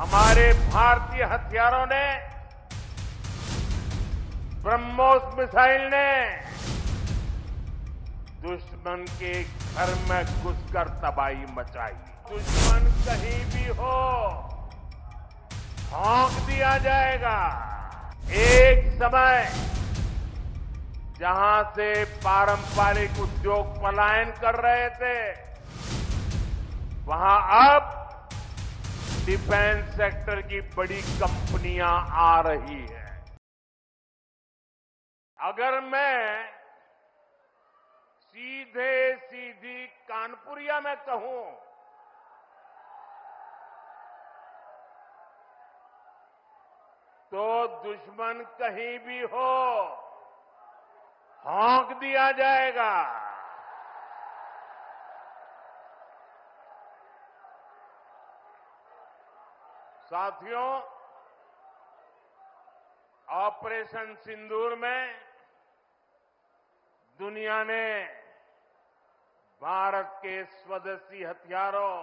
हमारे भारतीय हथियारों ने, ब्रह्मोस मिसाइल ने दुश्मन के घर में घुसकर तबाही मचाई। दुश्मन कहीं भी हो, भौंक दिया जाएगा। एक समय जहां से पारंपरिक उद्योग पलायन कर रहे थे, वहां अब डिफेंस सेक्टर की बड़ी कंपनियां आ रही हैं। अगर मैं सीधी कानपुरिया में कहूं तो दुश्मन कहीं भी हो, भौंक दिया जाएगा। साथियों, ऑपरेशन सिंदूर में दुनिया ने भारत के स्वदेशी हथियारों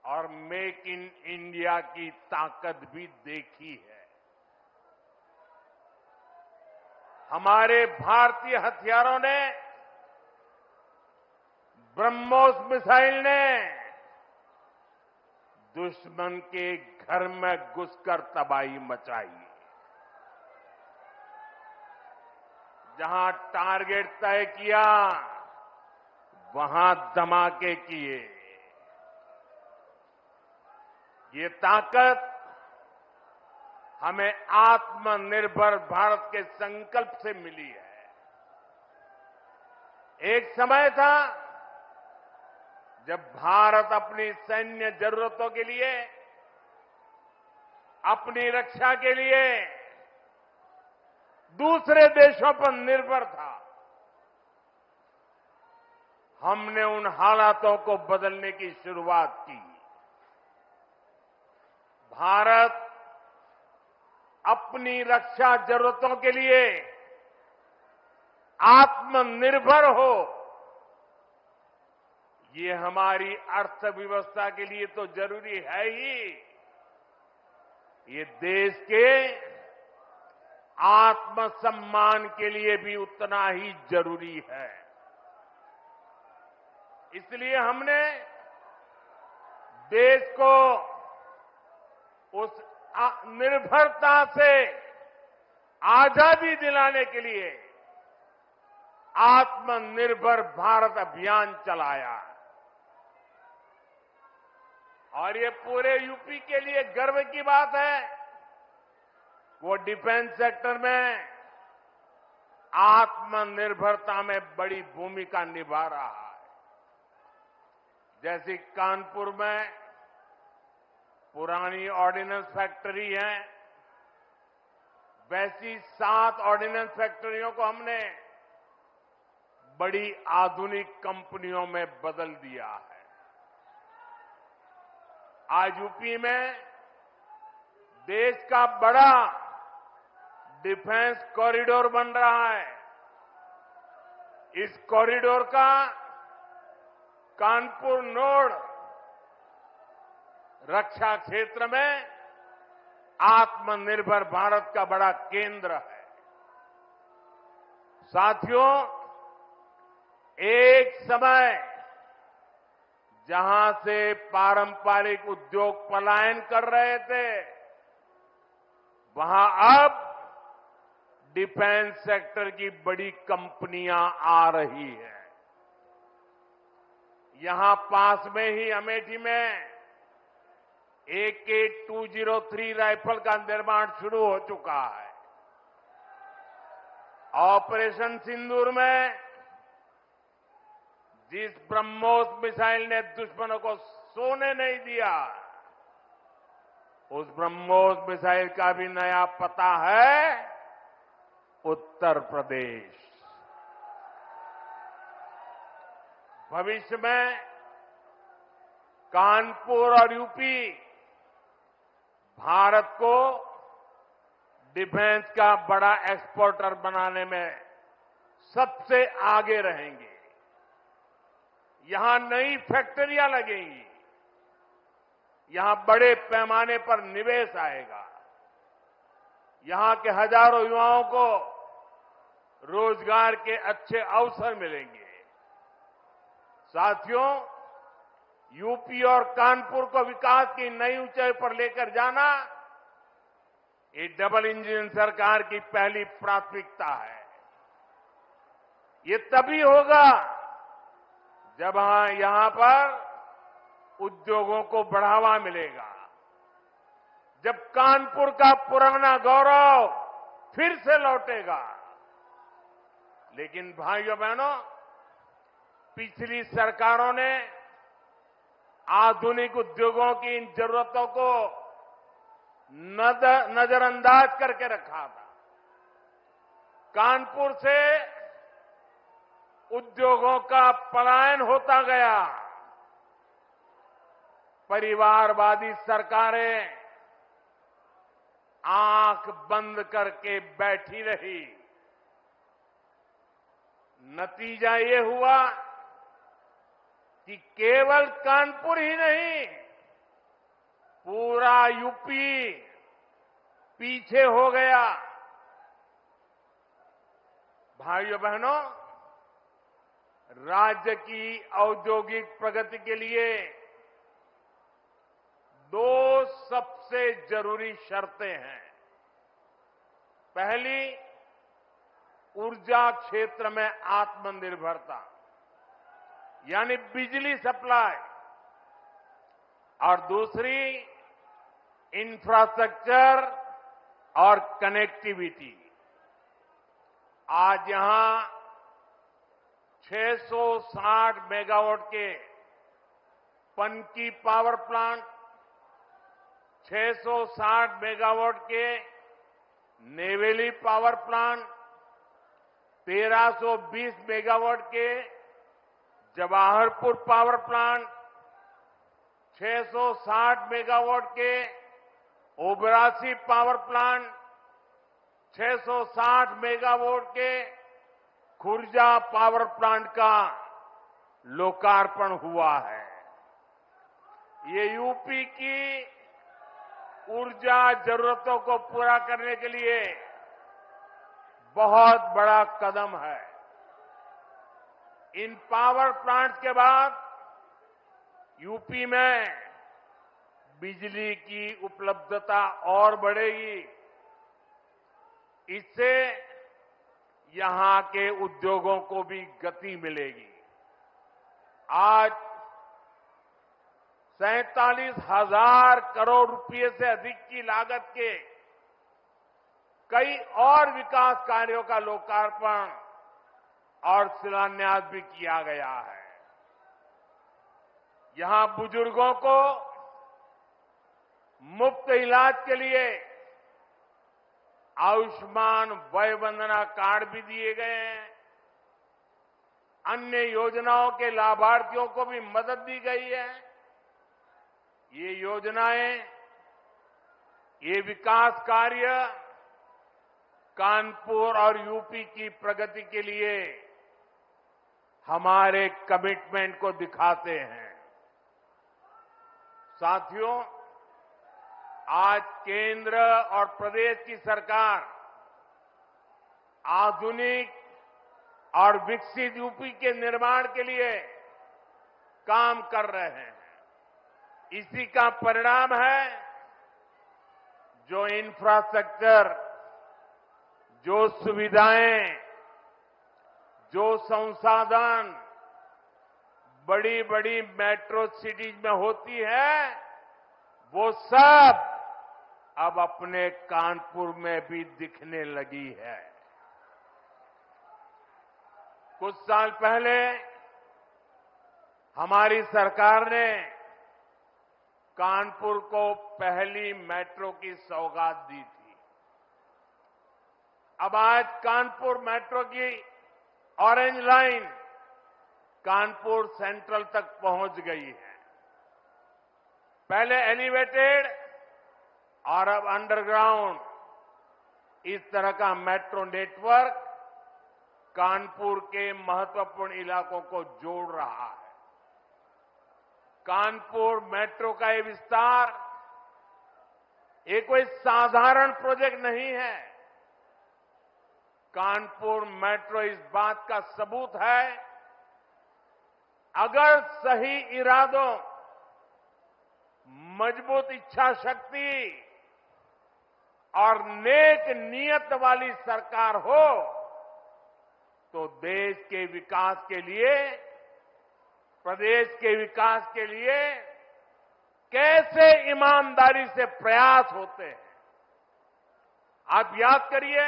और मेक इन इंडिया की ताकत भी देखी है। हमारे भारतीय हथियारों ने, ब्रह्मोस मिसाइल ने दुश्मन के घर में घुसकर तबाही मचाई। जहां टारगेट तय किया, वहां धमाके किए। ये ताकत हमें आत्मनिर्भर भारत के संकल्प से मिली है। एक समय था जब भारत अपनी सैन्य जरूरतों के लिए, अपनी रक्षा के लिए दूसरे देशों पर निर्भर था। हमने उन हालातों को बदलने की शुरुआत की। भारत अपनी रक्षा जरूरतों के लिए आत्मनिर्भर हो, ये हमारी अर्थव्यवस्था के लिए तो जरूरी है ही, ये देश के आत्मसम्मान के लिए भी उतना ही जरूरी है। इसलिए हमने देश को उस निर्भरता से आजादी दिलाने के लिए आत्मनिर्भर भारत अभियान चलाया। और ये पूरे यूपी के लिए गर्व की बात है, वो डिफेंस सेक्टर में आत्मनिर्भरता में बड़ी भूमिका निभा रहा है। जैसे कानपुर में पुरानी ऑर्डिनेंस फैक्ट्री है, वैसी 7 ऑर्डिनेंस फैक्ट्रियों को हमने बड़ी आधुनिक कंपनियों में बदल दिया है। आज यूपी में देश का बड़ा डिफेंस कॉरिडोर बन रहा है। इस कॉरिडोर का कानपुर नोड रक्षा क्षेत्र में आत्मनिर्भर भारत का बड़ा केंद्र है। साथियों, एक समय जहां से पारंपरिक उद्योग पलायन कर रहे थे, वहां अब डिफेंस सेक्टर की बड़ी कंपनियां आ रही हैं। यहां पास में ही अमेठी में AK-203 राइफल का निर्माण शुरू हो चुका है। ऑपरेशन सिंदूर में जिस ब्रह्मोस मिसाइल ने दुश्मनों को सोने नहीं दिया, उस ब्रह्मोस मिसाइल का भी नया पता है उत्तर प्रदेश। भविष्य में कानपुर और यूपी भारत को डिफेंस का बड़ा एक्सपोर्टर बनाने में सबसे आगे रहेंगे। यहां नई फैक्ट्रियां लगेंगी, यहां बड़े पैमाने पर निवेश आएगा। यहां के हजारों युवाओं को रोजगार के अच्छे अवसर मिलेंगे। साथियों, यूपी और कानपुर को विकास की नई ऊंचाई पर लेकर जाना, ये डबल इंजन सरकार की पहली प्राथमिकता है। ये तभी होगा जब यहां पर उद्योगों को बढ़ावा मिलेगा, जब कानपुर का पुराना गौरव फिर से लौटेगा। लेकिन भाइयों बहनों, पिछली सरकारों ने आधुनिक उद्योगों की इन जरूरतों को नजरअंदाज करके रखा था। कानपुर से उद्योगों का पलायन होता गया। परिवारवादी सरकारें आंख बंद करके बैठी रही। नतीजा ये हुआ कि केवल कानपुर ही नहीं, पूरा यूपी पीछे हो गया। भाइयों बहनों, राज्य की औद्योगिक प्रगति के लिए दो सबसे जरूरी शर्तें हैं। पहली, ऊर्जा क्षेत्र में आत्मनिर्भरता, यानी बिजली सप्लाई, और दूसरी इंफ्रास्ट्रक्चर और कनेक्टिविटी। आज यहां 660 मेगावाट के पनकी पावर प्लांट, 660 मेगावाट के नेवेली पावर प्लांट, 1320 मेगावाट के जवाहरपुर पावर प्लांट, 660 मेगावाट के ओबरासी पावर प्लांट, 660 मेगावाट के खुर्जा पावर प्लांट का लोकार्पण हुआ है। ये यूपी की ऊर्जा जरूरतों को पूरा करने के लिए बहुत बड़ा कदम है। इन पावर प्लांट्स के बाद यूपी में बिजली की उपलब्धता और बढ़ेगी। इससे यहां के उद्योगों को भी गति मिलेगी। आज 47,000 करोड़ रुपए से अधिक की लागत के कई और विकास कार्यों का लोकार्पण और शिलान्यास भी किया गया है। यहां बुजुर्गों को मुफ्त इलाज के लिए आयुष्मान वय वंदना कार्ड भी दिए गए हैं। अन्य योजनाओं के लाभार्थियों को भी मदद दी गई है। ये योजनाएं, ये विकास कार्य कानपुर और यूपी की प्रगति के लिए हमारे कमिटमेंट को दिखाते हैं। साथियों, आज केंद्र और प्रदेश की सरकार आधुनिक और विकसित यूपी के निर्माण के लिए काम कर रहे हैं। इसी का परिणाम है जो इंफ्रास्ट्रक्चर, जो सुविधाएं, जो संसाधन बड़ी बड़ी मेट्रो सिटीज में होती है, वो सब अब अपने कानपुर में भी दिखने लगी है। कुछ साल पहले हमारी सरकार ने कानपुर को पहली मेट्रो की सौगात दी थी। अब आज कानपुर मेट्रो की ऑरेंज लाइन कानपुर सेंट्रल तक पहुंच गई है। पहले एलिवेटेड और अब अंडरग्राउंड, इस तरह का मेट्रो नेटवर्क कानपुर के महत्वपूर्ण इलाकों को जोड़ रहा है। कानपुर मेट्रो का ये विस्तार ये कोई साधारण प्रोजेक्ट नहीं है। कानपुर मेट्रो इस बात का सबूत है, अगर सही इरादों, मजबूत इच्छा शक्ति और नेक नीयत वाली सरकार हो तो देश के विकास के लिए, प्रदेश के विकास के लिए कैसे ईमानदारी से प्रयास होते हैं। आप याद करिए,